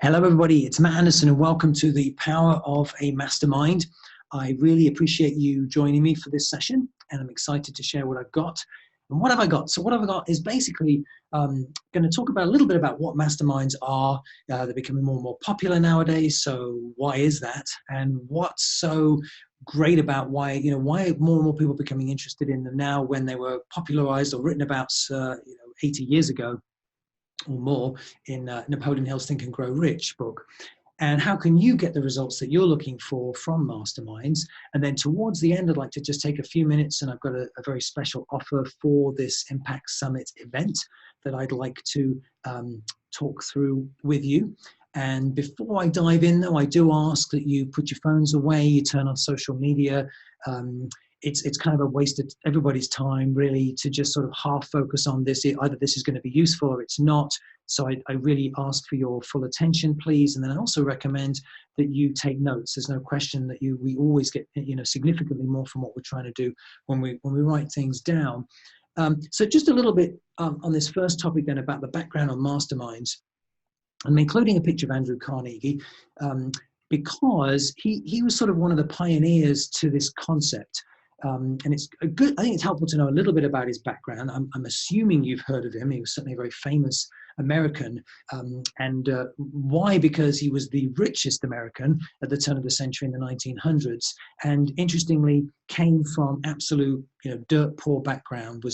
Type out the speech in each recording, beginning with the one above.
Hello, everybody. It's Matt Anderson, and welcome to the Power of a Mastermind. I really appreciate you joining me for this session, and I'm excited to share what I've got. And what have I got? So what have I got is basically going to talk about a little bit about what masterminds are. They're becoming more and more popular nowadays. So why is that? And what's so great about why more and more people are becoming interested in them now when they were popularized or written about 80 years ago or more in Napoleon Hill's Think and Grow Rich book. And how can you get the results that you're looking for from masterminds? And then towards the end, I'd like to just take a few minutes, and I've got a very special offer for this Impact Summit event that I'd like to talk through with you. And before I dive in, though, I do ask that you put your phones away, you turn on social media. It's kind of a waste of everybody's time, really, to just sort of half focus on this. Either this is going to be useful or it's not. So I really ask for your full attention, please. And then I also recommend that you take notes. There's no question that we always get significantly more from what we're trying to do when we write things down. So just a little bit on this first topic then about the background on masterminds. I'm including a picture of Andrew Carnegie because he was sort of one of the pioneers to this concept. And it's I think it's helpful to know a little bit about his background. I'm assuming you've heard of him. He was certainly a very famous American. Why? Because he was the richest American at the turn of the century in the 1900s. And interestingly, came from absolute, dirt poor background.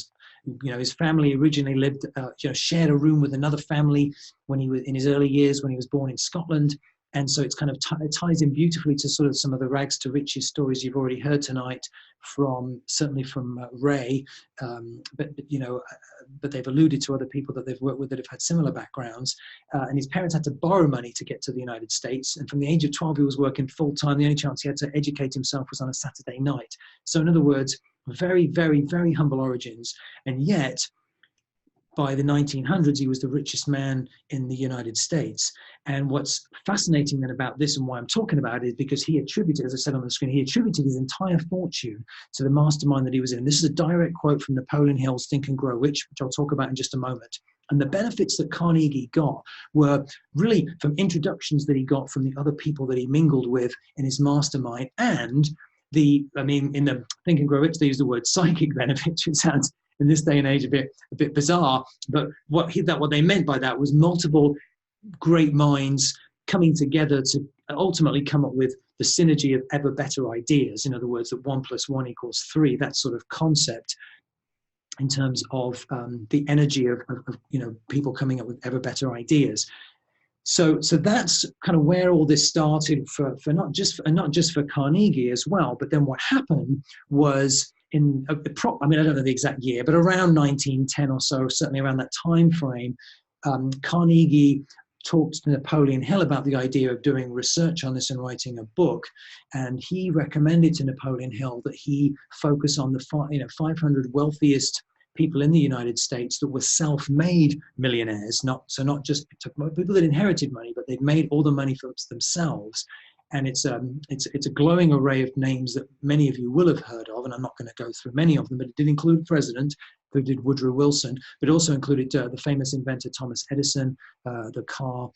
His family originally lived, shared a room with another family when he was in his early years, when he was born in Scotland. And so it's kind of it ties in beautifully to sort of some of the rags to riches stories you've already heard tonight certainly from Ray, but they've alluded to other people that they've worked with that have had similar backgrounds. And his parents had to borrow money to get to the United States. And from the age of 12, he was working full time. The only chance he had to educate himself was on a Saturday night. So in other words, very, very, very humble origins. And yet, by the 1900s, he was the richest man in the United States. And what's fascinating then about this, and why I'm talking about it, is because he attributed, as I said on the screen, he attributed his entire fortune to the mastermind that he was in. This is a direct quote from Napoleon Hill's Think and Grow Rich, which I'll talk about in just a moment. And the benefits that Carnegie got were really from introductions that he got from the other people that he mingled with in his mastermind. And in the Think and Grow Rich, they use the word psychic benefits, which sounds in this day and age a bit bizarre, but what they meant by that was multiple great minds coming together to ultimately come up with the synergy of ever better ideas. In other words, that 1 + 1 = 3, that sort of concept in terms of the energy of people coming up with ever better ideas. So that's kind of where all this started for not just for Carnegie as well. But then what happened was I don't know the exact year, but around 1910 or so, certainly around that time frame, Carnegie talked to Napoleon Hill about the idea of doing research on this and writing a book. And he recommended to Napoleon Hill that he focus on the 500 wealthiest people in the United States that were self-made millionaires, not just people that inherited money, but they'd made all the money for themselves. And it's a glowing array of names that many of you will have heard of, and I'm not going to go through many of them, but it did include President, who did Woodrow Wilson, but also included the famous inventor Thomas Edison, the car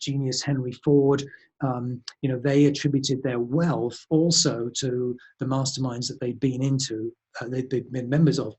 genius Henry Ford. They attributed their wealth also to the masterminds that they'd been members of.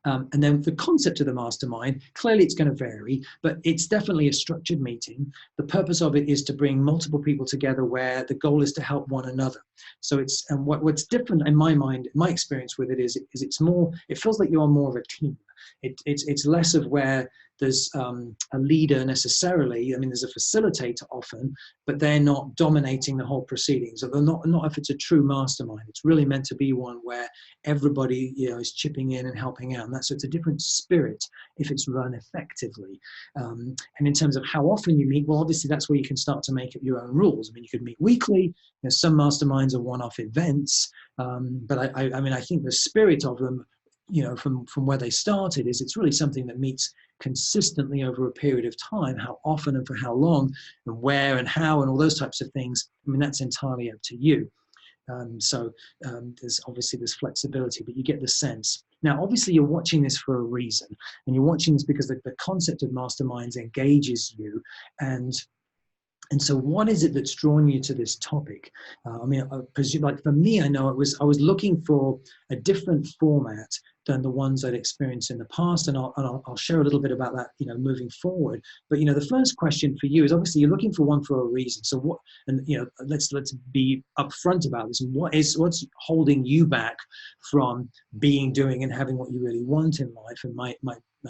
And then the concept of the mastermind, clearly it's going to vary, but it's definitely a structured meeting. The purpose of it is to bring multiple people together where the goal is to help one another. So what's different in my mind, my experience with it is it's more, it feels like you're more of a team. It's less of where there's a leader necessarily. I mean, there's a facilitator often, but they're not dominating the whole proceedings. So they're not if it's a true mastermind. It's really meant to be one where everybody is chipping in and helping out. And so it's a different spirit if it's run effectively. And in terms of how often you meet, well, obviously that's where you can start to make up your own rules. I mean, you could meet weekly. Some masterminds are one-off events, but I think the spirit of them, from where they started, is it's really something that meets consistently over a period of time. How often and for how long and where and how and all those types of things, that's entirely up to you. There's obviously this flexibility, but you get the sense. Now, obviously, you're watching this for a reason, and you're watching this because the concept of masterminds engages you. And so what is it that's drawn you to this topic? I mean, I presume, like for me, I know I was looking for a different format than the ones I'd experienced in the past, and I'll share a little bit about that, moving forward. But the first question for you is, obviously you're looking for one for a reason. So what? And let's be upfront about this. And what's holding you back from doing and having what you really want in life? And my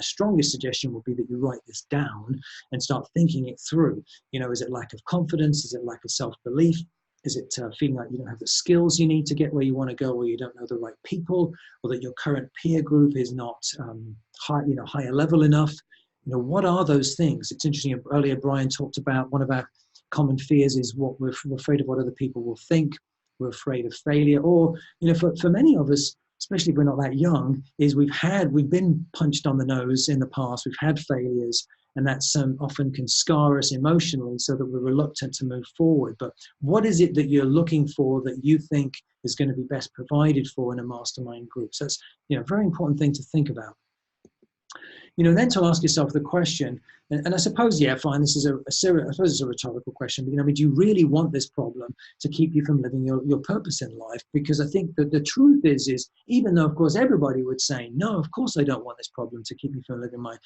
strongest suggestion would be that you write this down and start thinking it through. Is it lack of confidence? Is it lack of self-belief? Is it feeling like you don't have the skills you need to get where you want to go, or you don't know the right people, or that your current peer group is not higher level enough? What are those things? It's interesting. Earlier, Brian talked about one of our common fears is what we're afraid of what other people will think. We're afraid of failure, or for many of us, especially if we're not that young, is we've been punched on the nose in the past. We've had failures, and that's often can scar us emotionally, so that we're reluctant to move forward. But what is it that you're looking for that you think is going to be best provided for in a mastermind group? So it's a very important thing to think about. Then to ask yourself the question, and I suppose, yeah, fine, this is I suppose it's a rhetorical question, but do you really want this problem to keep you from living your purpose in life? Because I think that the truth is even though, of course, everybody would say, no, of course I don't want this problem to keep me from living my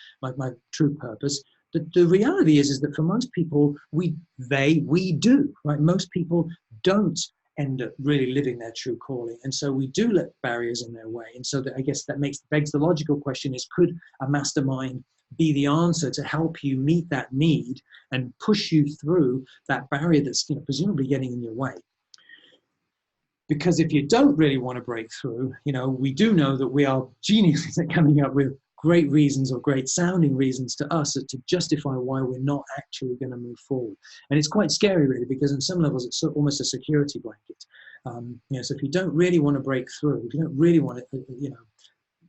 true purpose. The reality is that for most people, we do, right? Most people don't end up really living their true calling. And so we do let barriers in their way. And so I guess that begs the logical question is, could a mastermind be the answer to help you meet that need and push you through that barrier that's presumably getting in your way? Because if you don't really want to break through, we do know that we are geniuses at coming up with great reasons, or great sounding reasons to us, to justify why we're not actually going to move forward. And it's quite scary, really, because on some levels it's almost a security blanket. So if you don't really want to break through, if you don't really want to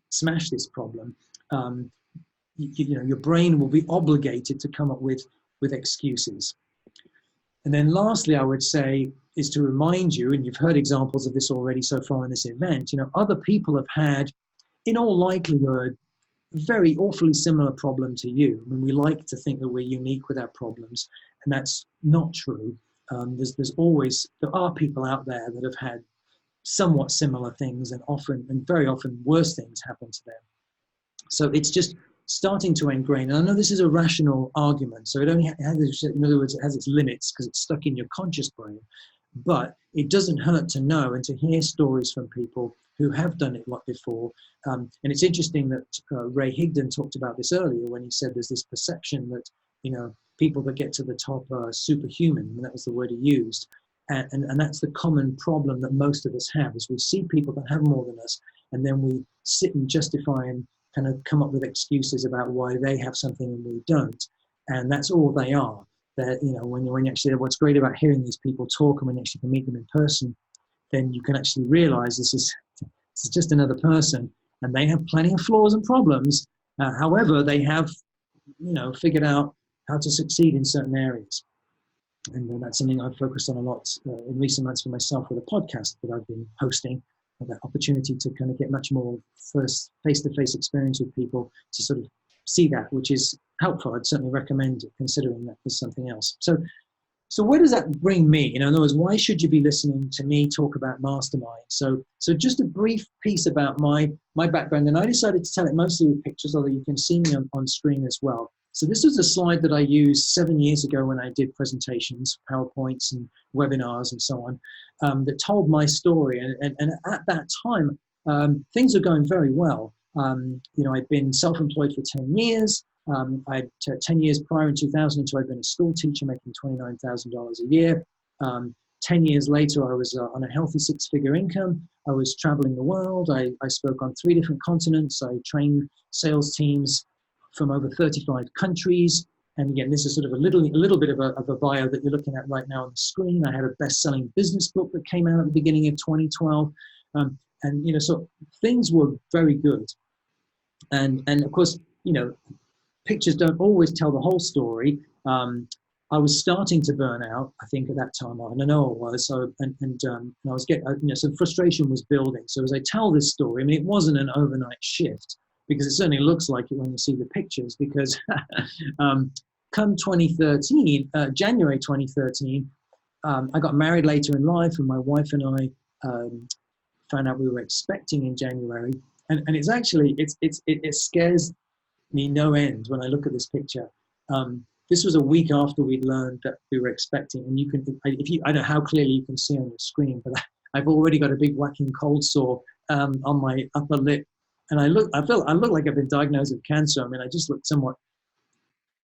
smash this problem, your brain will be obligated to come up with excuses. And then lastly, I would say, is to remind you, and you've heard examples of this already so far in this event, other people have had, in all likelihood, very awfully similar problem to you. I mean, we like to think that we're unique with our problems, and that's not true. There are people out there that have had somewhat similar things, and very often worse things happen to them. So it's just starting to ingrain. And I know this is a rational argument, so it only has, in other words, it has its limits because it's stuck in your conscious brain. But it doesn't hurt to know and to hear stories from people who have done it before. And it's interesting that Ray Higdon talked about this earlier when he said there's this perception that, people that get to the top are superhuman, and that was the word he used. And that's the common problem that most of us have, is we see people that have more than us, and then we sit and justify and kind of come up with excuses about why they have something and we don't. And that's all they are. That, when you actually, what's great about hearing these people talk, and when you actually can meet them in person, then you can actually realize this is just another person, and they have plenty of flaws and problems. However, they have, figured out how to succeed in certain areas. And that's something I've focused on a lot in recent months for myself with a podcast that I've been hosting, that opportunity to kind of get much more first face-to-face experience with people to sort of see that, which is helpful. I'd certainly recommend it, considering that there's something else. So where does that bring me? In other words, why should you be listening to me talk about Mastermind? So just a brief piece about my background, and I decided to tell it mostly with pictures, although you can see me on screen as well. So this was a slide that I used 7 years ago when I did presentations, PowerPoints and webinars and so on, that told my story. And at that time, things were going very well. I'd been self-employed for 10 years. 10 years prior in 2002, I'd been a school teacher making $29,000 a year. 10 years later, I was on a healthy six-figure income. I was traveling the world. I spoke on 3 different continents. I trained sales teams from over 35 countries. And again, this is sort of a little bit of a bio that you're looking at right now on the screen. I had a best-selling business book that came out at the beginning of 2012. So things were very good. And of course, pictures don't always tell the whole story. I was starting to burn out, I think, at that time, and I know I was. So, and I was getting, some frustration was building. So as I tell this story, I mean, it wasn't an overnight shift, because it certainly looks like it when you see the pictures. Because come 2013, January 2013, I got married later in life, and my wife and I found out we were expecting in January. And it's actually, it scares me no end when I look at this picture. This was a week after we'd learned that we were expecting, and you can, I don't know how clearly you can see on the screen, but I've already got a big whacking cold sore on my upper lip, and I look like I've been diagnosed with cancer. I mean, I just looked somewhat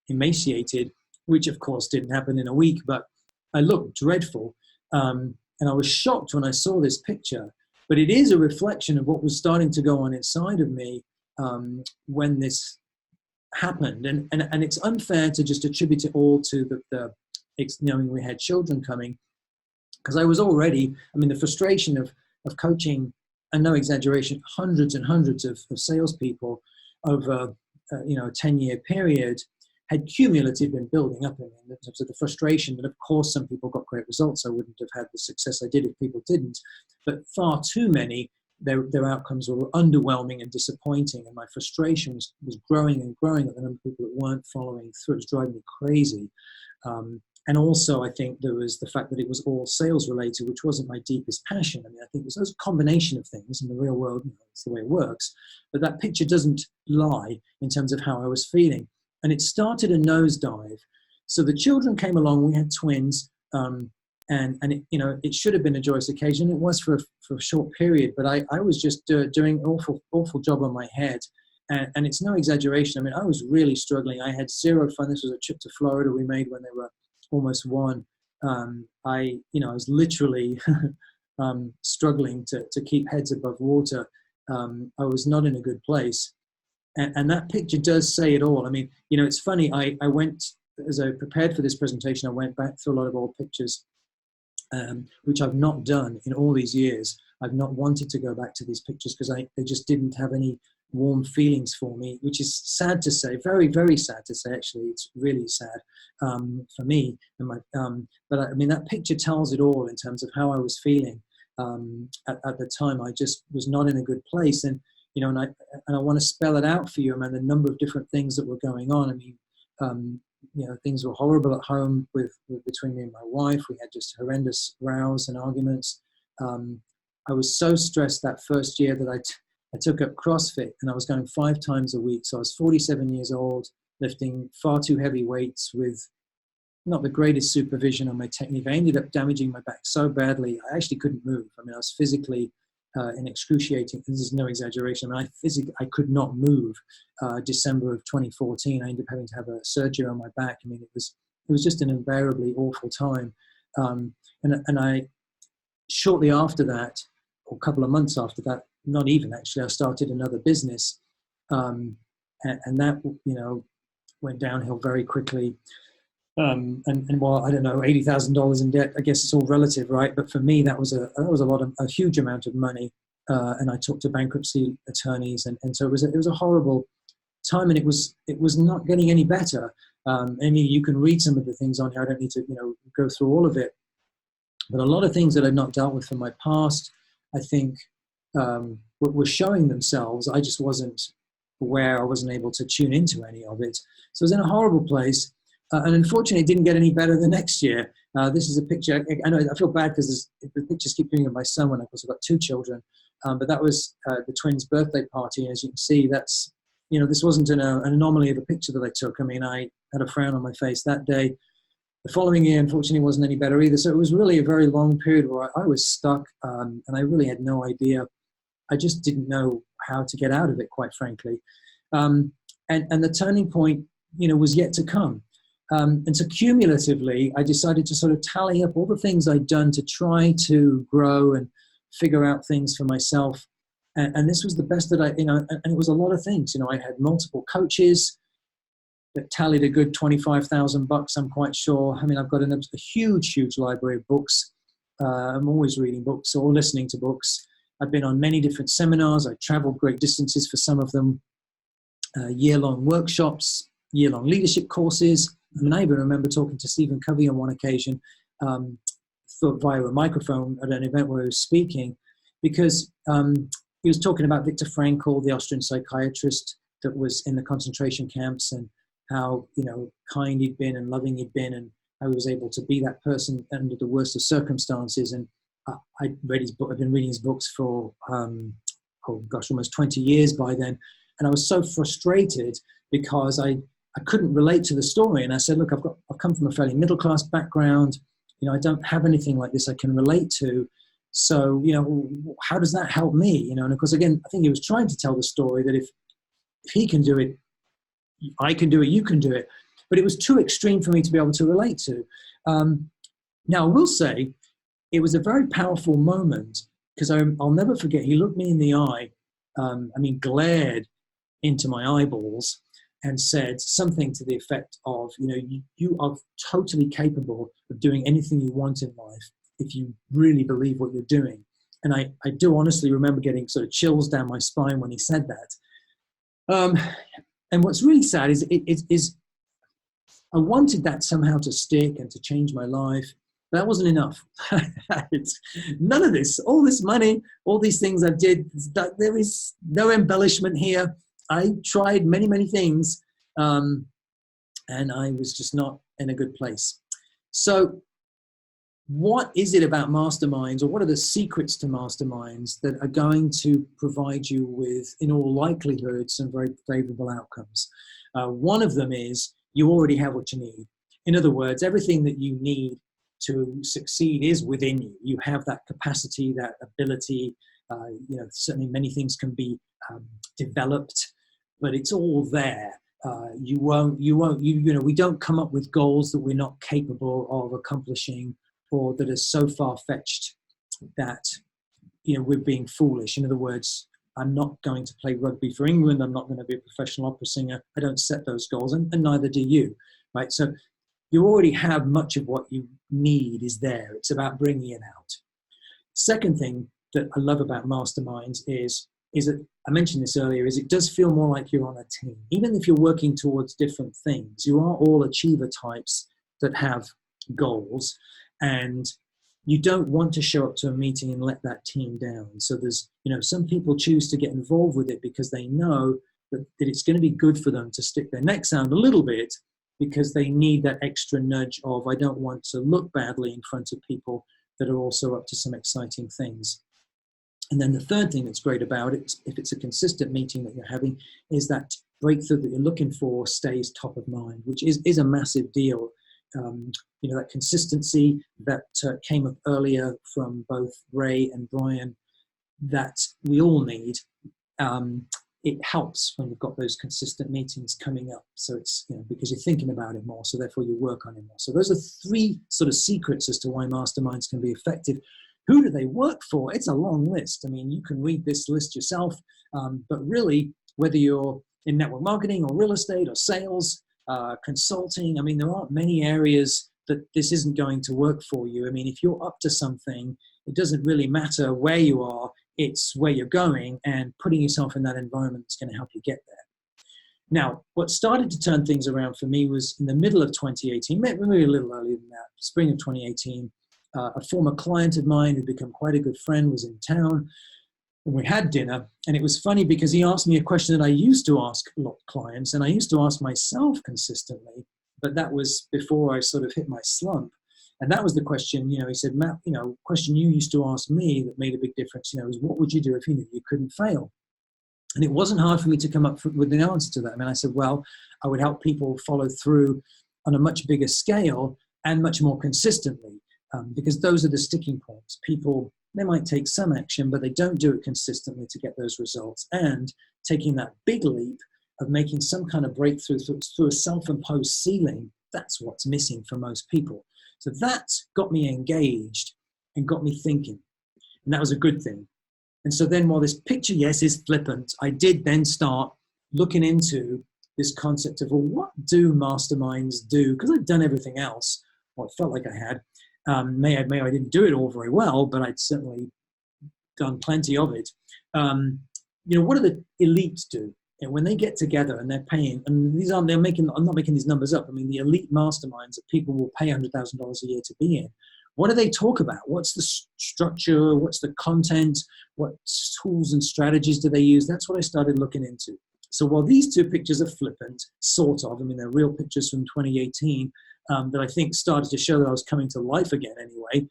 emaciated, which of course didn't happen in a week, but I looked dreadful, and I was shocked when I saw this picture. But it is a reflection of what was starting to go on inside of me when this happened, and it's unfair to just attribute it all to the knowing we had children coming, because I was already, I mean, the frustration of coaching, and no exaggeration, hundreds and hundreds of salespeople over a 10-year period had cumulatively been building up in terms of the frustration that, of course, some people got great results. I wouldn't have had the success I did if people didn't, but far too many, their outcomes were underwhelming and disappointing, and my frustration was growing and growing at the number of people that weren't following through. It was driving me crazy. And also, I think there was the fact that it was all sales related, which wasn't my deepest passion. I mean, I think it was a combination of things. In the real world, it's the way it works. But that picture doesn't lie in terms of how I was feeling. And it started a nosedive. So the children came along. We had twins. And it, it should have been a joyous occasion. It was for a short period, but I was just doing an awful job on my head. And it's no exaggeration. I mean, I was really struggling. I had zero fun. This was a trip to Florida we made when they were almost one. I was literally struggling to keep heads above water. I was not in a good place. And that picture does say it all. I mean, it's funny. I went, as I prepared for this presentation, I went back through a lot of old pictures, which I've not done in all these years. I've not wanted to go back to these pictures because they just didn't have any warm feelings for me, which is sad to say, very, very sad to say, actually. It's really sad for me. But I mean, that picture tells it all in terms of how I was feeling at the time. I just was not in a good place. And, and I want to spell it out for you. I mean, the number of different things that were going on. I mean, things were horrible at home between me and my wife. We had just horrendous rows and arguments. I was so stressed that first year that I took up CrossFit, and I was going 5 times a week. So I was 47 years old, lifting far too heavy weights with not the greatest supervision on my technique. I ended up damaging my back so badly, I actually couldn't move. I mean, I was physically in excruciating, this is no exaggeration. I mean, I could not move. December of 2014, I ended up having to have a surgery on my back. I mean, it was just an unbearably awful time. And I, shortly after that, or a couple of months after that, not even actually, I started another business. And that, went downhill very quickly. And while I don't know, $80,000 in debt, I guess it's all relative, right? But for me, that was a huge amount of money. And I talked to bankruptcy attorneys, and so it was a horrible time, and it was not getting any better. I mean, you can read some of the things on here. I don't need to, go through all of it. But a lot of things that I'd not dealt with from my past, I think, were showing themselves. I just wasn't aware. I wasn't able to tune into any of it. So I was in a horrible place. And unfortunately, it didn't get any better the next year. This is a picture. I know I feel bad because the pictures keep going of my son when I've also got 2 children. But that was the twins' birthday party. And as you can see, that's, this wasn't an anomaly of a picture that I took. I mean, I had a frown on my face that day. The following year, unfortunately, wasn't any better either. So it was really a very long period where I was stuck, and I really had no idea. I just didn't know how to get out of it, quite frankly. And the turning point, was yet to come. And so cumulatively, I decided to sort of tally up all the things I'd done to try to grow and figure out things for myself. And this was the best that and it was a lot of things. I had multiple coaches that tallied a good $25,000, I'm quite sure. I mean, I've got a huge library of books. I'm always reading books or listening to books. I've been on many different seminars. I traveled great distances for some of them, year-long workshops, year-long leadership courses, I mean, I even remember talking to Stephen Covey on one occasion, via a microphone at an event where he was speaking, because he was talking about Viktor Frankl, the Austrian psychiatrist that was in the concentration camps, and how, kind he'd been and loving he'd been, and how he was able to be that person under the worst of circumstances. And I read his book. I've been reading his books for almost 20 years by then, and I was so frustrated because I couldn't relate to the story. And I said, look, I've come from a fairly middle class background. I don't have anything like this I can relate to. So, how does that help me? And of course, again, I think he was trying to tell the story that if he can do it, I can do it, you can do it. But it was too extreme for me to be able to relate to. Now, I will say it was a very powerful moment, because I'll never forget, he looked me in the eye, glared into my eyeballs and said something to the effect of, you are totally capable of doing anything you want in life if you really believe what you're doing. And I do honestly remember getting sort of chills down my spine when he said that. And what's really sad is I wanted that somehow to stick and to change my life. But that wasn't enough. None of this, all this money, all these things I did, there is no embellishment here. I tried many, many things, and I was just not in a good place. So what is it about masterminds, or what are the secrets to masterminds that are going to provide you with, in all likelihood, some very favorable outcomes? One of them is you already have what you need. In other words, everything that you need to succeed is within you. You have that capacity, that ability. Certainly many things can be developed, but it's all there. We don't come up with goals that we're not capable of accomplishing, or that are so far-fetched that, we're being foolish. In other words, I'm not going to play rugby for England. I'm not going to be a professional opera singer. I don't set those goals, and neither do you, right? So you already have much of what you need is there. It's about bringing it out. Second thing that I love about masterminds is that, I mentioned this earlier, is it does feel more like you're on a team. Even if you're working towards different things, you are all achiever types that have goals, and you don't want to show up to a meeting and let that team down. So there's, some people choose to get involved with it because they know that it's going to be good for them to stick their necks out a little bit, because they need that extra nudge of, I don't want to look badly in front of people that are also up to some exciting things. And then the third thing that's great about it, if it's a consistent meeting that you're having, is that breakthrough that you're looking for stays top of mind, which is a massive deal. That consistency that came up earlier from both Ray and Brian, that we all need. It helps when you've got those consistent meetings coming up. So it's, because you're thinking about it more, so therefore you work on it more. So those are three sort of secrets as to why masterminds can be effective. Who do they work for? It's a long list. I mean, you can read this list yourself, but really, whether you're in network marketing or real estate or sales, consulting, there aren't many areas that this isn't going to work for you. If you're up to something, it doesn't really matter where you are, it's where you're going, and putting yourself in that environment is going to help you get there. Now, what started to turn things around for me was in the middle of 2018, maybe a little earlier than that, spring of 2018, a former client of mine who'd become quite a good friend was in town, and we had dinner. And it was funny because he asked me a question that I used to ask a lot of clients, and I used to ask myself consistently, but that was before I sort of hit my slump. And that was the question, he said, Matt, question you used to ask me that made a big difference, is what would you do if you knew you couldn't fail? And it wasn't hard for me to come up with an answer to that. I said, well, I would help people follow through on a much bigger scale and much more consistently, because those are the sticking points. People, they might take some action, but they don't do it consistently to get those results. And taking that big leap of making some kind of breakthrough through a self-imposed ceiling, that's what's missing for most people. So that got me engaged and got me thinking. And that was a good thing. And so then while this picture, yes, is flippant, I did then start looking into this concept of, well, what do masterminds do? Because I'd done everything else, well, it felt like I had. May I didn't do it all very well, but I'd certainly done plenty of it. What do the elites do? when they get together and they're paying, and I'm not making these numbers up. I mean, the elite masterminds that people will pay $100,000 a year to be in. What do they talk about? What's the structure? What's the content? What tools and strategies do they use? That's what I started looking into. So while these two pictures are flippant, sort of, I mean, they're real pictures from 2018 that I think started to show that I was coming to life again anyway.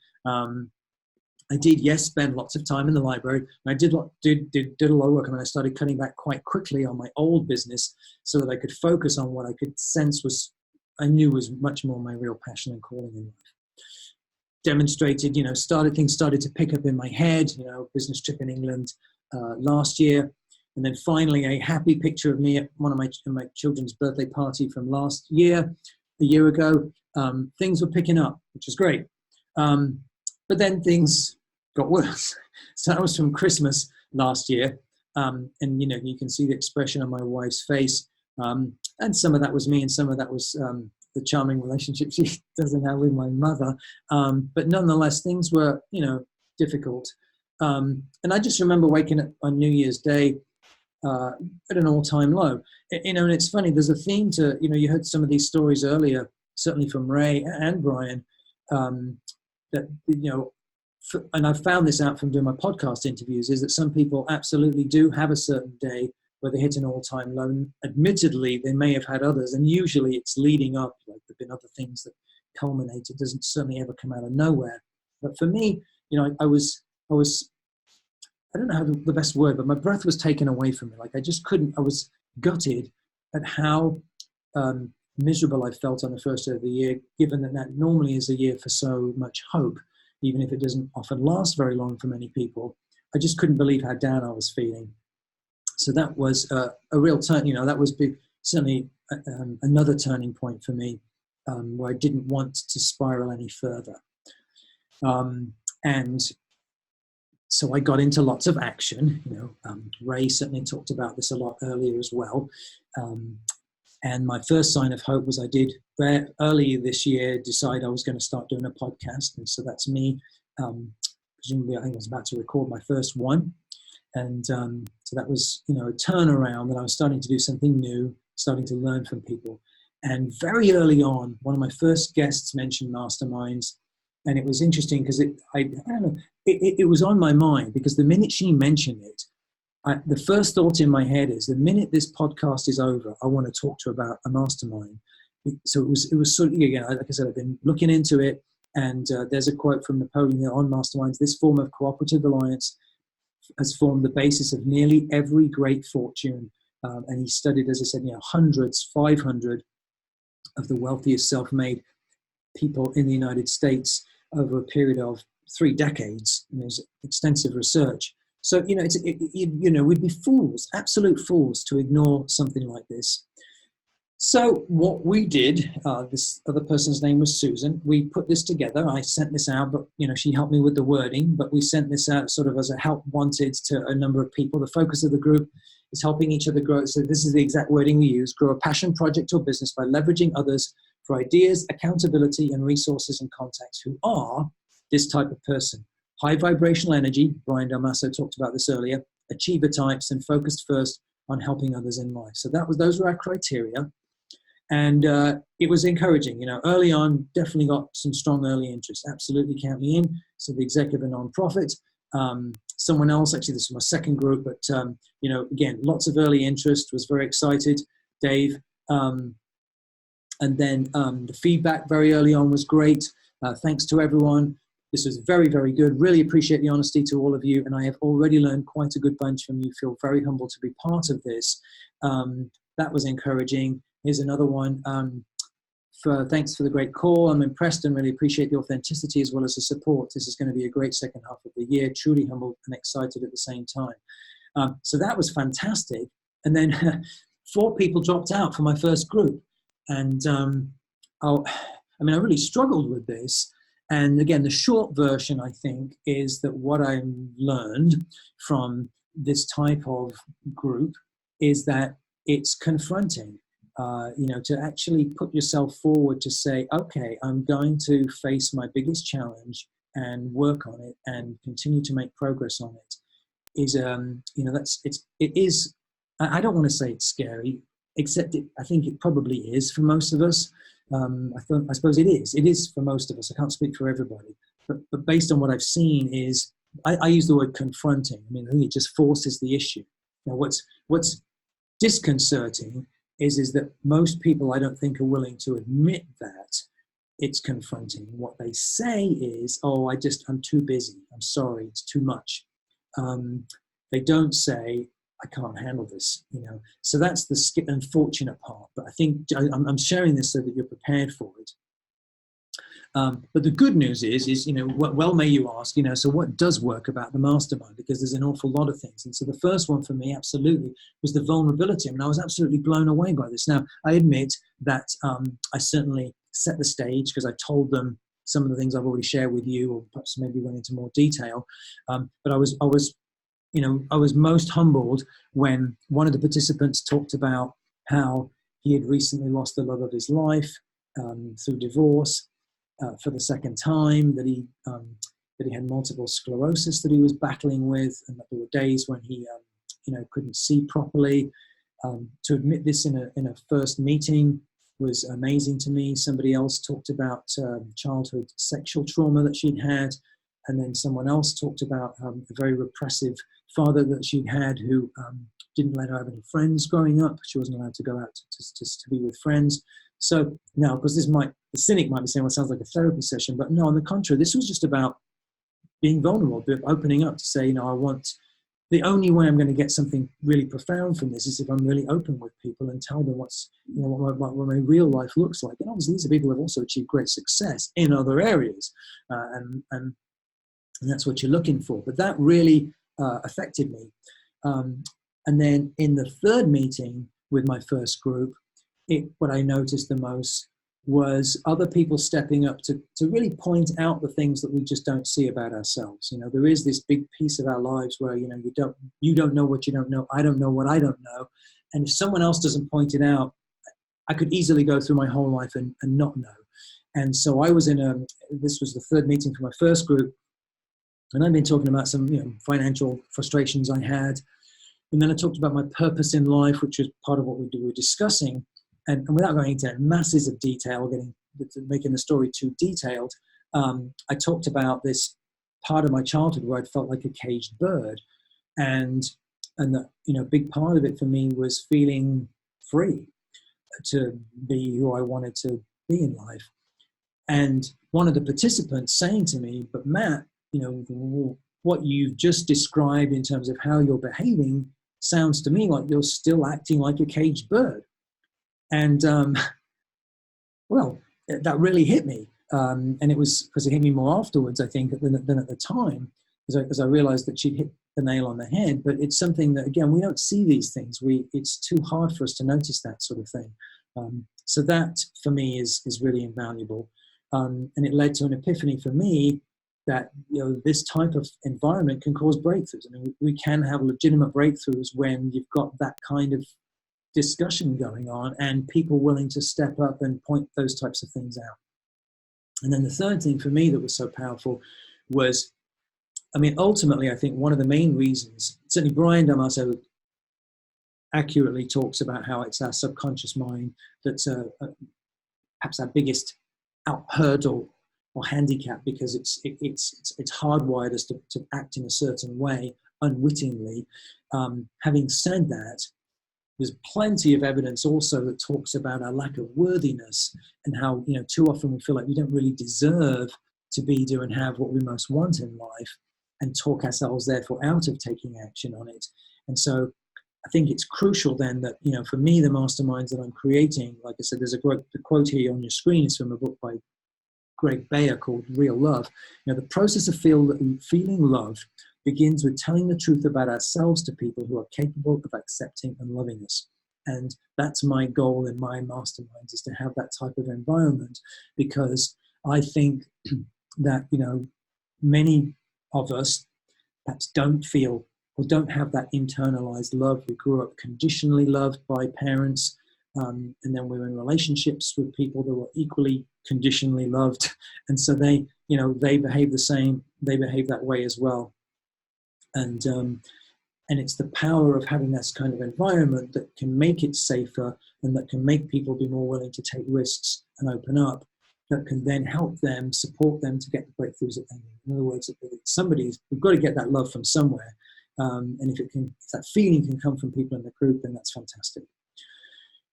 I did, yes, spend lots of time in the library. And I did a lot of work. I mean, I started cutting back quite quickly on my old business so that I could focus on what I could sense I knew was much more my real passion and calling in life. Demonstrated, things started to pick up in my head, business trip in England last year. And then finally a happy picture of me at one of my children's birthday party from last year, a year ago. Things were picking up, which was great. But then things got worse. So that was from Christmas last year. And, you can see the expression on my wife's face. And some of that was me and some of that was the charming relationship she doesn't have with my mother. But nonetheless, things were, difficult. And I just remember waking up on New Year's Day at an all-time low. And it's funny, there's a theme to, you heard some of these stories earlier, certainly from Ray and Brian, that, and I've found this out from doing my podcast interviews, is that some people absolutely do have a certain day where they hit an all-time low. Admittedly, they may have had others, and usually it's leading up, like there've been other things that culminate. It doesn't certainly ever come out of nowhere. But for me, I was, I don't know how the best word, but my breath was taken away from me. Like I just couldn't, I was gutted at how miserable I felt on the first day of the year, given that normally is a year for so much hope, even if it doesn't often last very long for many people. I just couldn't believe how down I was feeling. So that was a real turn, that was certainly another turning point for me, where I didn't want to spiral any further. And so I got into lots of action. Ray certainly talked about this a lot earlier as well. And my first sign of hope was I did early this year decide I was going to start doing a podcast. And so that's me. Presumably, I think I was about to record my first one. And so that was, a turnaround that I was starting to do something new, starting to learn from people. And very early on, one of my first guests mentioned masterminds. And it was interesting because I don't know, it was on my mind because the minute she mentioned it, the first thought in my head is the minute this podcast is over, I want to talk to her about a mastermind. So it was sort of, again, like I said, I've been looking into it, and there's a quote from Napoleon Hill on masterminds: "This form of cooperative alliance has formed the basis of nearly every great fortune." And he studied, as I said, hundreds, 500 of the wealthiest self-made people in the United States over a period of 3 decades. And there's extensive research. So, we'd be fools, absolute fools, to ignore something like this. So what we did, this other person's name was Susan, we put this together. I sent this out, but, she helped me with the wording, but we sent this out sort of as a help wanted to a number of people. The focus of the group is helping each other grow. So this is the exact wording we use: grow a passion project or business by leveraging others for ideas, accountability, and resources and contacts who are this type of person. High vibrational energy, Brian Del Masso talked about this earlier, achiever types, and focused first on helping others in life. So those were our criteria. And it was encouraging, early on, definitely got some strong early interest. Absolutely count me in. So the executive and nonprofit, someone else, actually this was my second group, but again, lots of early interest, was very excited, Dave. And then the feedback very early on was great. Thanks to everyone. This was very, very good. Really appreciate the honesty to all of you. And I have already learned quite a good bunch from you. Feel very humbled to be part of this. That was encouraging. Here's another one. Thanks for the great call. I'm impressed and really appreciate the authenticity as well as the support. This is going to be a great second half of the year. Truly humbled and excited at the same time. So that was fantastic. And then 4 people dropped out for my first group. And I really struggled with this. And again, the short version, I think, is that what I learned from this type of group is that it's confronting, to actually put yourself forward to say, okay, I'm going to face my biggest challenge and work on it and continue to make progress on it. It is I don't want to say it's scary, except I think it probably is for most of us. I suppose it is. It is for most of us. I can't speak for everybody. But based on what I've seen is, I use the word confronting. I mean, I think it just forces the issue. Now, what's disconcerting is that most people, I don't think, are willing to admit that it's confronting. What they say is, oh, I'm too busy. I'm sorry, it's too much. They don't say, I can't handle this, So that's the unfortunate part. But I think I'm sharing this so that you're prepared for it. But the good news is, well, may you ask, so what does work about the mastermind? Because there's an awful lot of things. And so the first one for me, absolutely, was the vulnerability. I mean, I was absolutely blown away by this. Now, I admit that I certainly set the stage because I told them some of the things I've already shared with you, or perhaps maybe went into more detail. But I was most humbled when one of the participants talked about how he had recently lost the love of his life through divorce. For the second time, that he had multiple sclerosis that he was battling with, and that there were days when he couldn't see properly. To admit this in a first meeting was amazing to me. Somebody else talked about childhood sexual trauma that she'd had, and then someone else talked about a very repressive father that she'd had who didn't let her have any friends growing up. She wasn't allowed to go out to be with friends. So now, because the cynic might be saying, well, it sounds like a therapy session, but no, on the contrary, this was just about being vulnerable, opening up to say, the only way I'm going to get something really profound from this is if I'm really open with people and tell them what my real life looks like. And obviously these are people who have also achieved great success in other areas. And that's what you're looking for. But that really affected me. And then in the third meeting with my first group, what I noticed the most was other people stepping up to really point out the things that we just don't see about ourselves. There is this big piece of our lives where, you don't know what you don't know. I don't know what I don't know. And if someone else doesn't point it out, I could easily go through my whole life and not know. And so I was this was the third meeting for my first group. And I've been talking about some, financial frustrations I had. And then I talked about my purpose in life, which was part of what we were discussing. And without going into masses of detail, making the story too detailed, I talked about this part of my childhood where I felt like a caged bird, and that a big part of it for me was feeling free to be who I wanted to be in life. And one of the participants saying to me, "But Matt, what you've just described in terms of how you're behaving sounds to me like you're still acting like a caged bird." And, well, that really hit me. And it was because it hit me more afterwards, I think, than at the time, as I realized that she'd hit the nail on the head. But it's something that, again, we don't see these things. It's too hard for us to notice that sort of thing. So that, for me, is really invaluable. And it led to an epiphany for me that, this type of environment can cause breakthroughs. I mean, we can have legitimate breakthroughs when you've got that kind of discussion going on and people willing to step up and point those types of things out. And then the third thing for me that was so powerful was, ultimately, I think one of the main reasons, certainly Brian Damaso accurately talks about how it's our subconscious mind that's perhaps our biggest hurdle or handicap, because it's hardwired us to act in a certain way unwittingly. Having said that, there's plenty of evidence also that talks about our lack of worthiness and how, too often we feel like we don't really deserve to be, do, and have what we most want in life, and talk ourselves therefore out of taking action on it. And so I think it's crucial then that, for me, the masterminds that I'm creating, like I said, there's the quote here on your screen is from a book by Greg Bayer called Real Love. The process of feeling loved begins with telling the truth about ourselves to people who are capable of accepting and loving us. And that's my goal in my masterminds, is to have that type of environment, because I think that, many of us perhaps don't feel or don't have that internalized love. We grew up conditionally loved by parents, and then we were in relationships with people that were equally conditionally loved. And so they behave the same, they behave that way as well. And And it's the power of having this kind of environment that can make it safer and that can make people be more willing to take risks and open up, that can then help them, support them to get the breakthroughs that they need. In other words, we've got to get that love from somewhere. And if that feeling can come from people in the group, then that's fantastic.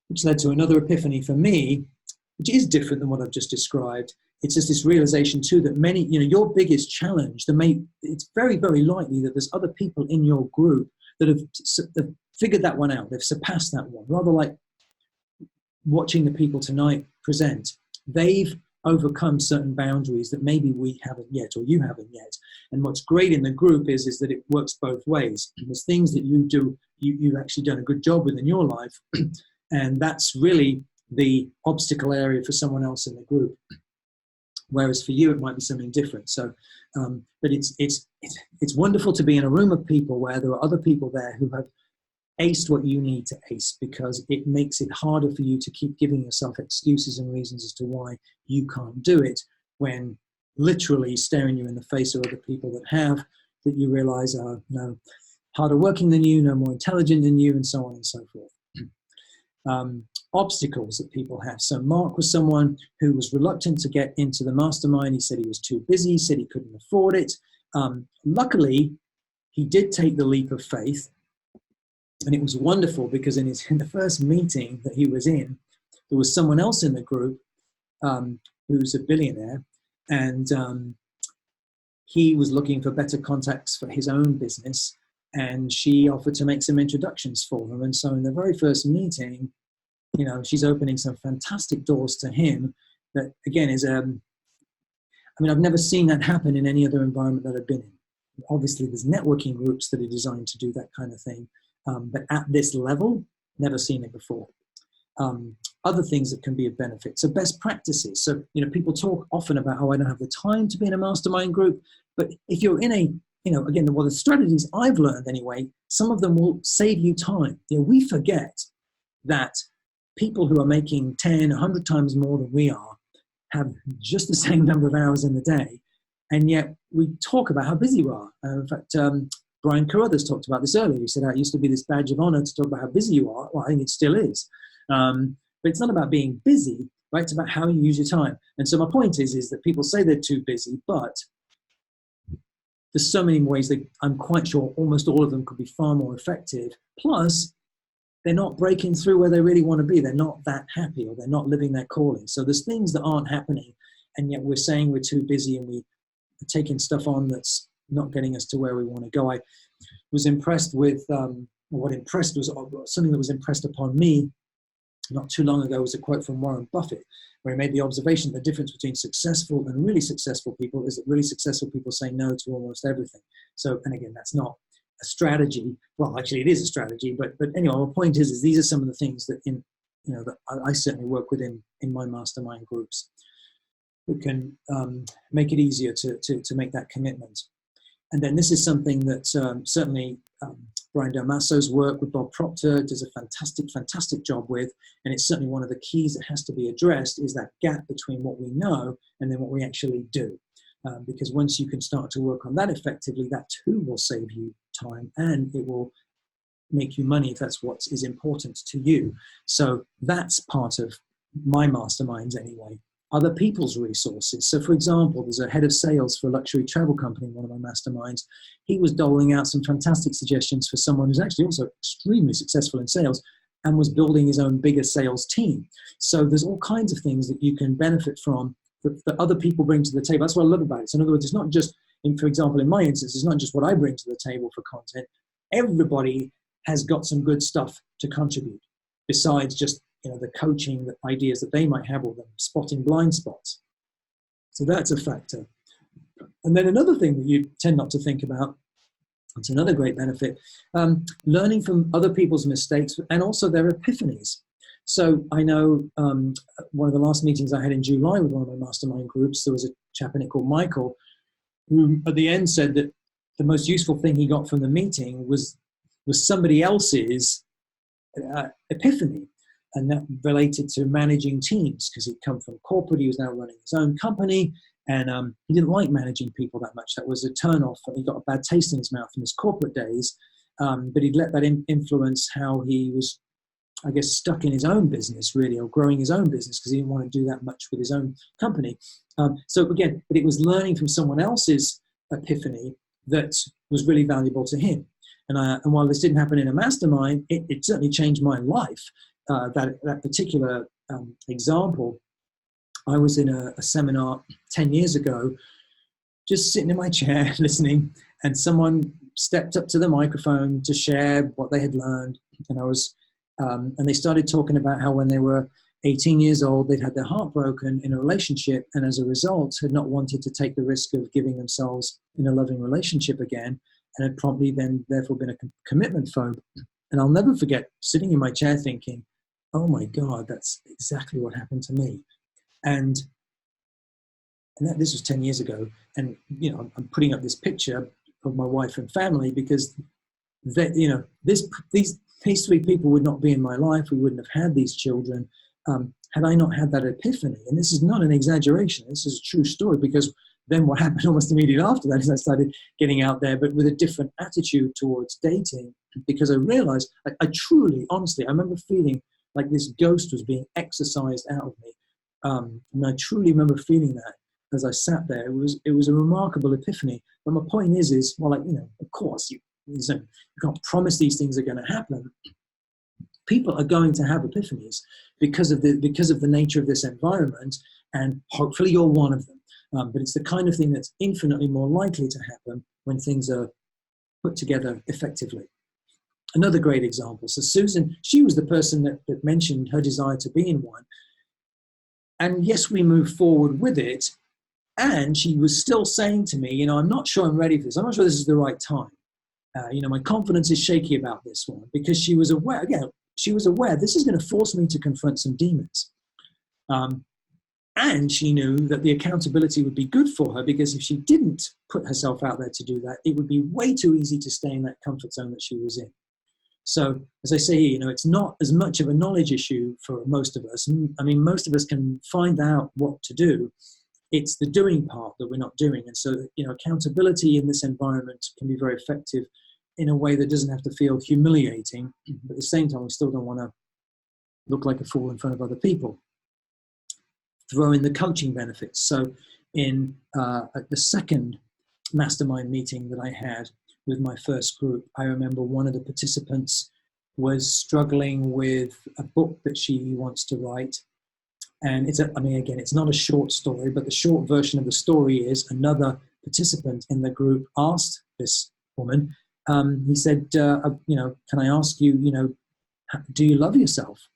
Which led to another epiphany for me, which is different than what I've just described. It's just this realization too that many, your biggest challenge, it's very, very likely that there's other people in your group that have figured that one out. They've surpassed that one. Rather like watching the people tonight present, they've overcome certain boundaries that maybe we haven't yet, or you haven't yet. And what's great in the group is that it works both ways. There's things that you do, you've actually done a good job with in your life, and that's really the obstacle area for someone else in the group. Whereas for you, it might be something different. So, but it's wonderful to be in a room of people where there are other people there who have aced what you need to ace, because it makes it harder for you to keep giving yourself excuses and reasons as to why you can't do it, when literally staring you in the face are other people that have, that you realize are no harder working than you, no more intelligent than you, and so on and so forth. Obstacles that people have. So Mark was someone who was reluctant to get into the mastermind. He said he was too busy, said he couldn't afford it. Luckily, he did take the leap of faith, and it was wonderful because in the first meeting that he was in, there was someone else in the group who's a billionaire, and he was looking for better contacts for his own business, and she offered to make some introductions for him. And so in the very first meeting, she's opening some fantastic doors to him that, again, is, I've never seen that happen in any other environment that I've been in. Obviously, there's networking groups that are designed to do that kind of thing. But at this level, never seen it before. Other things that can be of benefit. So best practices. So, people talk often about, I don't have the time to be in a mastermind group. But if you're in the strategies I've learned anyway, some of them will save you time. We forget that people who are making 10, 100 times more than we are have just the same number of hours in the day. And yet we talk about how busy we are. In fact, Brian Carruthers talked about this earlier. He said how it used to be this badge of honor to talk about how busy you are. Well, I think it still is. But it's not about being busy, right? It's about how you use your time. And so my point is that people say they're too busy, but there's so many ways that I'm quite sure almost all of them could be far more effective. Plus, they're not breaking through where they really want to be. They're not that happy, or they're not living their calling. So there's things that aren't happening, and yet we're saying we're too busy, and we're taking stuff on that's not getting us to where we want to go. I was impressed with something that was impressed upon me not too long ago was a quote from Warren Buffett, where he made the observation the difference between successful and really successful people is that really successful people say no to almost everything. So, and again, that's not a strategy. Well, actually, it is a strategy. But anyway, my point is these are some of the things that that I certainly work with in my mastermind groups, that can make it easier to make that commitment. And then this is something that certainly Brian Del Masso's work with Bob Proctor does a fantastic job with. And it's certainly one of the keys that has to be addressed, is that gap between what we know and then what we actually do. Because once you can start to work on that effectively, that too will save you time, and it will make you money if that's what is important to you. So that's part of my masterminds anyway. Other people's resources. So for example, there's a head of sales for a luxury travel company in one of my masterminds. He was doling out some fantastic suggestions for someone who's actually also extremely successful in sales and was building his own bigger sales team. So there's all kinds of things that you can benefit from that other people bring to the table. That's what I love about it. So in other words, it's not just, for example, in my instance, it's not just what I bring to the table for content. Everybody has got some good stuff to contribute besides just the coaching, the ideas that they might have, or them spotting blind spots. So that's a factor. And then another thing that you tend not to think about, it's another great benefit, learning from other people's mistakes and also their epiphanies. So I know one of the last meetings I had in July with one of my mastermind groups, there was a chap in it called Michael, who at the end said that the most useful thing he got from the meeting was somebody else's epiphany. And that related to managing teams, because he'd come from corporate, he was now running his own company, and he didn't like managing people that much. That was a turn-off, and he got a bad taste in his mouth from his corporate days. but he'd let that influence how he was, I guess, stuck in his own business, really, or growing his own business, because he didn't want to do that much with his own company. So again, but it was learning from someone else's epiphany that was really valuable to him. And while this didn't happen in a mastermind, it certainly changed my life. That particular example, I was in a seminar 10 years ago, just sitting in my chair listening, and someone stepped up to the microphone to share what they had learned. And they started talking about how when they were 18 years old, they'd had their heart broken in a relationship, and as a result had not wanted to take the risk of giving themselves in a loving relationship again, and had promptly then therefore been a commitment phobe. And I'll never forget sitting in my chair thinking, oh my God, that's exactly what happened to me. And this was 10 years ago. And, I'm putting up this picture of my wife and family because these three people would not be in my life. We wouldn't have had these children had I not had that epiphany. And this is not an exaggeration. This is a true story, because then what happened almost immediately after that is I started getting out there, but with a different attitude towards dating, because I realized, I truly, honestly, I remember feeling like this ghost was being exorcised out of me. And I truly remember feeling that as I sat there. It was a remarkable epiphany. But my point is, well, of course, you can't promise these things are going to happen. People are going to have epiphanies because of the nature of this environment, and hopefully you're one of them. But it's the kind of thing that's infinitely more likely to happen when things are put together effectively. Another great example. So Susan, she was the person that mentioned her desire to be in one. And yes, we moved forward with it. And she was still saying to me, I'm not sure I'm ready for this. I'm not sure this is the right time. My confidence is shaky about this one, because she was aware this is going to force me to confront some demons. And she knew that the accountability would be good for her, because if she didn't put herself out there to do that, it would be way too easy to stay in that comfort zone that she was in. So, as I say here, it's not as much of a knowledge issue for most of us. I mean, most of us can find out what to do. It's the doing part that we're not doing. And so, accountability in this environment can be very effective in a way that doesn't have to feel humiliating. But at the same time, we still don't want to look like a fool in front of other people. Throw in the coaching benefits. So at the second mastermind meeting that I had with my first group, I remember one of the participants was struggling with a book that she wants to write. And it's not a short story, but the short version of the story is another participant in the group asked this woman, he said, can I ask you, do you love yourself?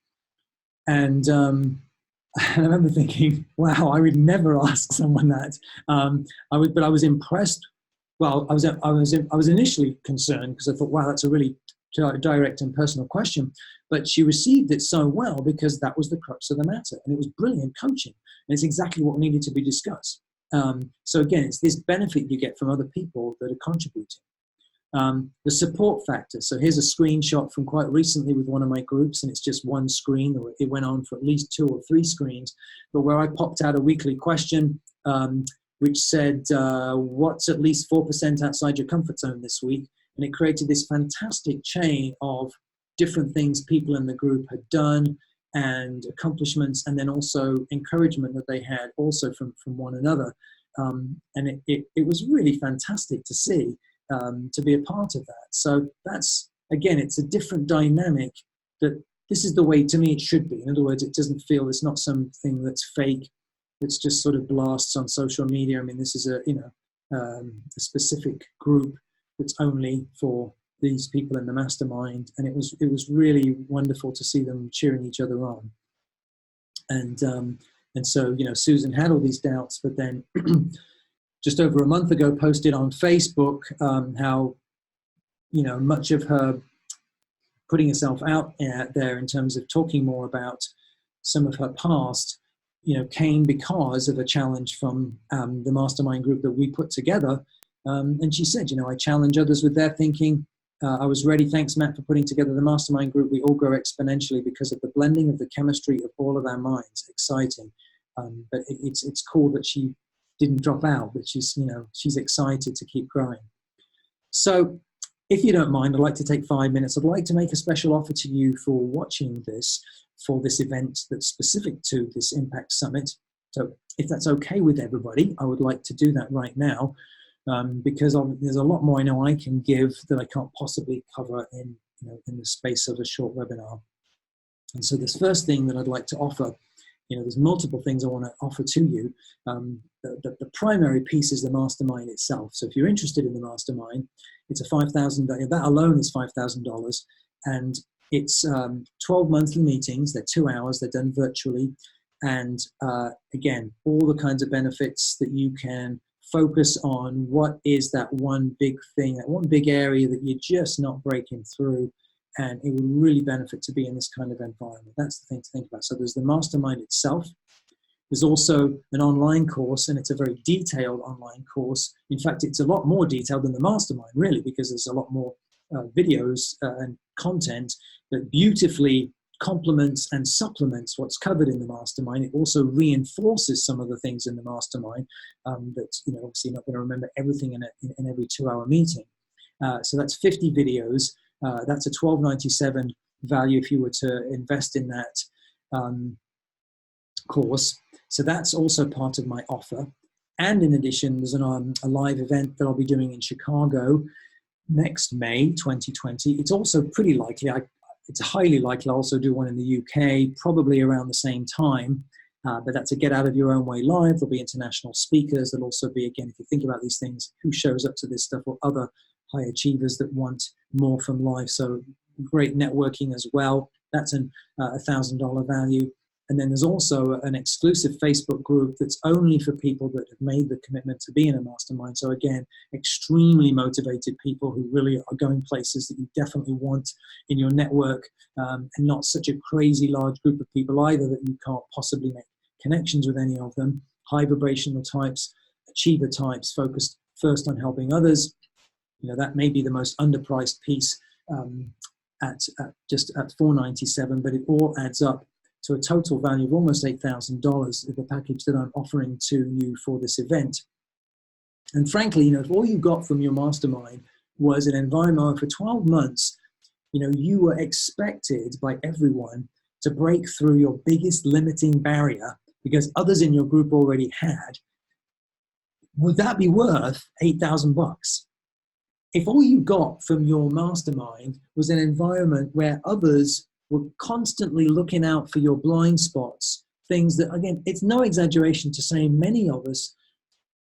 And I remember thinking, wow, I would never ask someone that. But I was impressed. Well, I was initially concerned, because I thought, wow, that's a really direct and personal question. But she received it so well, because that was the crux of the matter, and it was brilliant coaching, and it's exactly what needed to be discussed. So again, it's this benefit you get from other people that are contributing. The support factor. So here's a screenshot from quite recently with one of my groups, and it's just one screen. It went on for at least 2 or 3 screens, but where I popped out a weekly question, which said, what's at least 4% outside your comfort zone this week? And it created this fantastic chain of different things people in the group had done, and accomplishments, and then also encouragement that they had also from one another. And it was really fantastic to see, to be a part of that. So that's, again, it's a different dynamic, that this is the way, to me, it should be. In other words, it doesn't feel, it's not something that's fake, that's just sort of blasts on social media. I mean, this is a specific group that's only for these people in the mastermind, and it was really wonderful to see them cheering each other on. And so, Susan had all these doubts, but then just over a month ago posted on Facebook how, much of her putting herself out there in terms of talking more about some of her past, came because of a challenge from the mastermind group that we put together. And she said, I challenge others with their thinking. I was ready. Thanks, Matt, for putting together the mastermind group. We all grow exponentially because of the blending of the chemistry of all of our minds. Exciting. But it's cool that she didn't drop out, but she's excited to keep growing. So if you don't mind, I'd like to take 5 minutes. I'd like to make a special offer to you for watching this, for this event that's specific to this Impact Summit. So if that's okay with everybody, I would like to do that right now, because there's a lot more I know I can give that I can't possibly cover in the space of a short webinar. And so this first thing that I'd like to offer, there's multiple things I want to offer to you. The primary piece is the mastermind itself. So if you're interested in the mastermind, it's a $5,000, that alone is $5,000. And it's 12 monthly meetings. They're 2 hours. They're done virtually. And again, all the kinds of benefits that you can focus on. What is that one big thing, that one big area that you're just not breaking through? And it would really benefit to be in this kind of environment. That's the thing to think about. So there's the mastermind itself. There's also an online course, and it's a very detailed online course. In fact, it's a lot more detailed than the mastermind, really, because there's a lot more videos and content that beautifully complements and supplements what's covered in the mastermind. It also reinforces some of the things in the mastermind that, obviously you're not going to remember everything in every 2-hour meeting. So that's 50 videos. That's a $12.97 value if you were to invest in that course. So that's also part of my offer. And in addition, there's a live event that I'll be doing in Chicago next May 2020. It's also pretty likely, it's highly likely I'll also do one in the UK, probably around the same time. But that's a Get Out of Your Own Way live. There'll be international speakers. There'll also be, again, if you think about these things, who shows up to this stuff, or other high achievers that want more from life. So great networking as well. That's a $1,000 value. And then there's also an exclusive Facebook group that's only for people that have made the commitment to be in a mastermind. So again, extremely motivated people who really are going places that you definitely want in your network, and not such a crazy large group of people either that you can't possibly make connections with any of them. High vibrational types, achiever types, focused first on helping others. That may be the most underpriced piece at $497, but it all adds up to a total value of almost $8,000 of the package that I'm offering to you for this event. And frankly, if all you got from your mastermind was an environment for 12 months, you were expected by everyone to break through your biggest limiting barrier because others in your group already had, would that be worth $8,000? If all you got from your mastermind was an environment where others were constantly looking out for your blind spots, things that, again, it's no exaggeration to say many of us,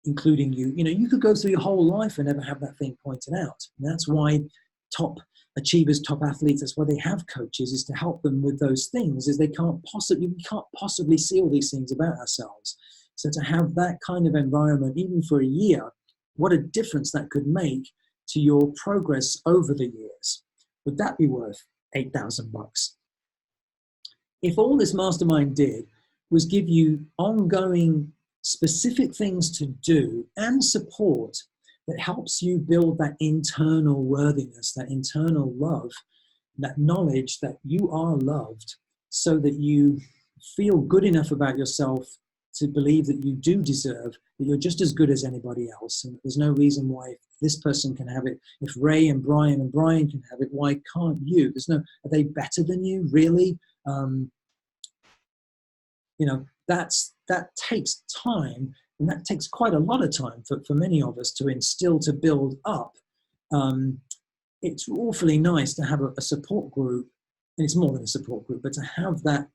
including you, you could go through your whole life and never have that thing pointed out. And that's why top achievers, top athletes, that's why they have coaches, is to help them with those things, is we can't possibly see all these things about ourselves. So to have that kind of environment, even for a year, what a difference that could make to your progress over the years. Would that be worth $8,000? If all this mastermind did was give you ongoing specific things to do and support that helps you build that internal worthiness, that internal love, that knowledge that you are loved, so that you feel good enough about yourself to believe that you do deserve, that you're just as good as anybody else. And there's no reason why if this person can have it, if Ray and Brian can have it, why can't you? Are they better than you, really? That takes time, and that takes quite a lot of time for many of us to instill, to build up. It's awfully nice to have a support group, and it's more than a support group, but to have that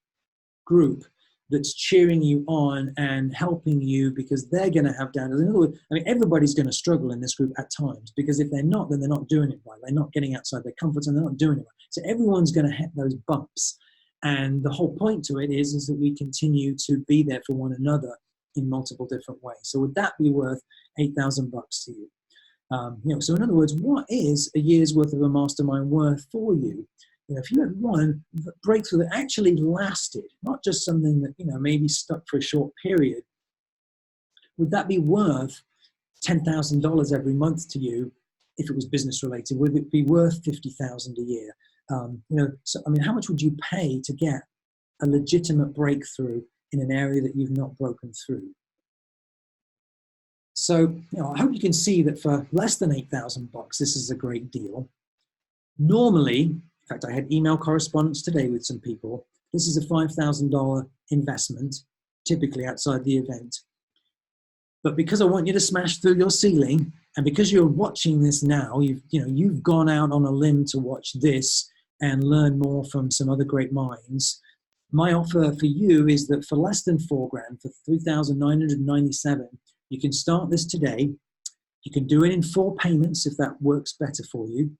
group that's cheering you on and helping you, because they're going to have doubts. In other words, everybody's going to struggle in this group at times, because if they're not, then they're not doing it right. They're not getting outside their comfort zone. They're not doing it right. So everyone's going to hit those bumps. And the whole point to it is that we continue to be there for one another in multiple different ways. So would that be worth $8,000 to you? So in other words, what is a year's worth of a mastermind worth for you? If you had one breakthrough that actually lasted, not just something that, maybe stuck for a short period, would that be worth $10,000 every month to you if it was business related? Would it be worth $50,000 a year? How much would you pay to get a legitimate breakthrough in an area that you've not broken through? So, I hope you can see that for less than $8,000, this is a great deal. Normally, in fact, I had email correspondence today with some people. This is a $5,000 investment, typically outside the event. But because I want you to smash through your ceiling, and because you're watching this now, you've gone out on a limb to watch this and learn more from some other great minds. My offer for you is that for less than $4,000, for $3,997, you can start this today. You can do it in 4 payments if that works better for you.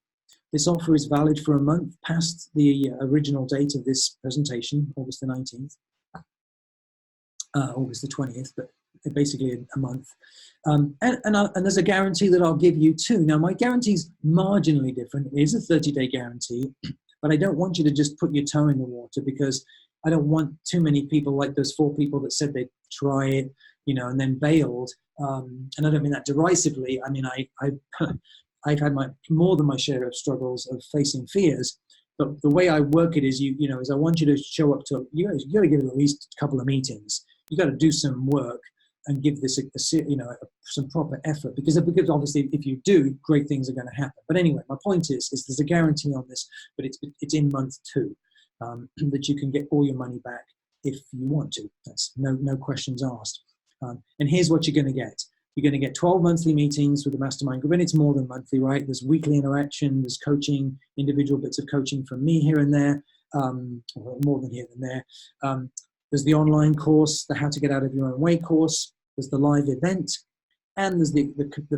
This offer is valid for a month past the original date of this presentation, August the 19th, August the 20th, but basically a month. And there's a guarantee that I'll give you too. Now, my guarantee is marginally different. It is a 30-day guarantee, but I don't want you to just put your toe in the water, because I don't want too many people like those 4 people that said they'd try it, and then bailed. And I don't mean that derisively. I mean, I've had more than my share of struggles of facing fears, but the way I work it is, is I want you to show up to, you got to give it at least a couple of meetings. You got to do some work and give this some proper effort, because obviously if you do, great things are going to happen. But anyway, my point is there's a guarantee on this, but it's in month 2 that you can get all your money back if you want to. That's no questions asked. And here's what you're going to get. You're going to get 12 monthly meetings with the Mastermind group, and it's more than monthly, right? There's weekly interaction, there's coaching, individual bits of coaching from me here and there, more than here and there. There's the online course, the How to Get Out of Your Own Way course. There's the live event, and there's the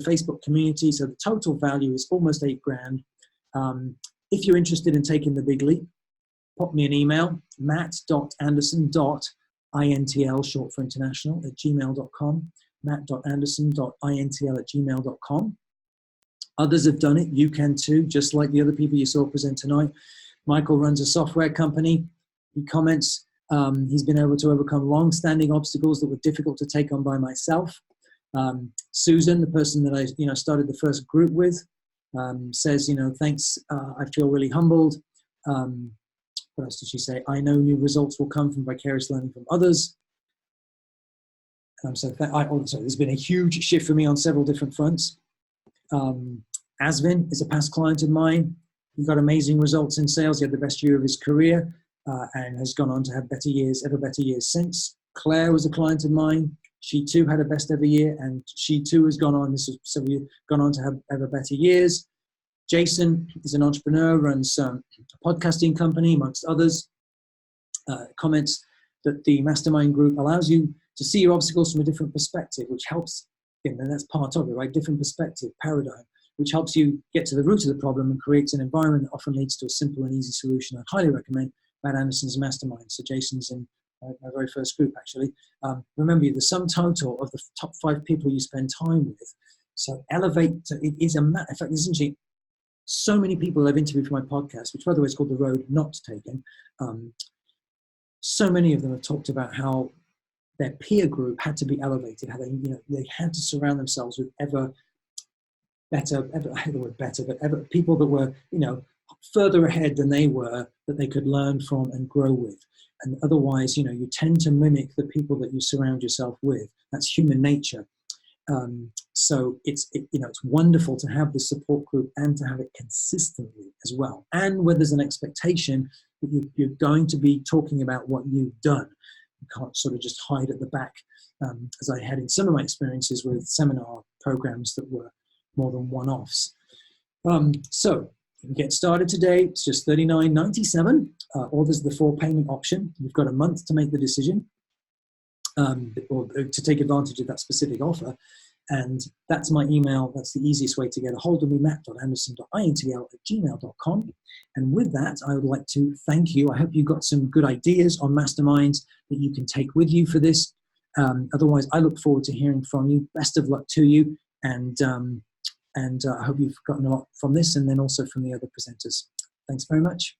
Facebook community. So the total value is almost $8,000. If you're interested in taking the big leap, pop me an email, matt.anderson.intl, short for international, @gmail.com. matt.anderson.intl@gmail.com. Others have done it. You can too, just like the other people you saw present tonight. Michael runs a software company. He comments he's been able to overcome long-standing obstacles that were difficult to take on by myself. Susan, the person that I started the first group with, says, thanks, I feel really humbled. What else did she say? I know new results will come from vicarious learning from others. So there's been a huge shift for me on several different fronts. Asvin is a past client of mine. He got amazing results in sales. He had the best year of his career and has gone on to have ever better years since. Claire was a client of mine. She too had a best ever year, and she too has gone on to have ever better years. Jason is an entrepreneur, runs a podcasting company, amongst others. Comments that the Mastermind group allows you to see your obstacles from a different perspective, which helps, and that's part of it, right? Different perspective, paradigm, which helps you get to the root of the problem and creates an environment that often leads to a simple and easy solution. I highly recommend Matt Anderson's Mastermind. So Jason's in my very first group, actually. Remember, the sum total of the top 5 people you spend time with. So elevate, it is in fact, there's essentially so many people I've interviewed for my podcast, which by the way is called The Road Not Taken. So many of them have talked about how their peer group had to be elevated, how they had to surround themselves with ever people that were, further ahead than they were, that they could learn from and grow with. And otherwise, you tend to mimic the people that you surround yourself with. That's human nature. So it's wonderful to have the support group and to have it consistently as well. And where there's an expectation that you're going to be talking about what you've done. You can't sort of just hide at the back, as I had in some of my experiences with seminar programs that were more than one-offs. So you can get started today. It's just $39.97, or there's the 4 payment option. You've got a month to make the decision, or to take advantage of that specific offer. And that's my email. That's the easiest way to get a hold of me, matt.anderson.intl@gmail.com. And with that, I would like to thank you. I hope you got some good ideas on masterminds that you can take with you for this. Otherwise, I look forward to hearing from you. Best of luck to you. And I hope you've gotten a lot from this, and then also from the other presenters. Thanks very much.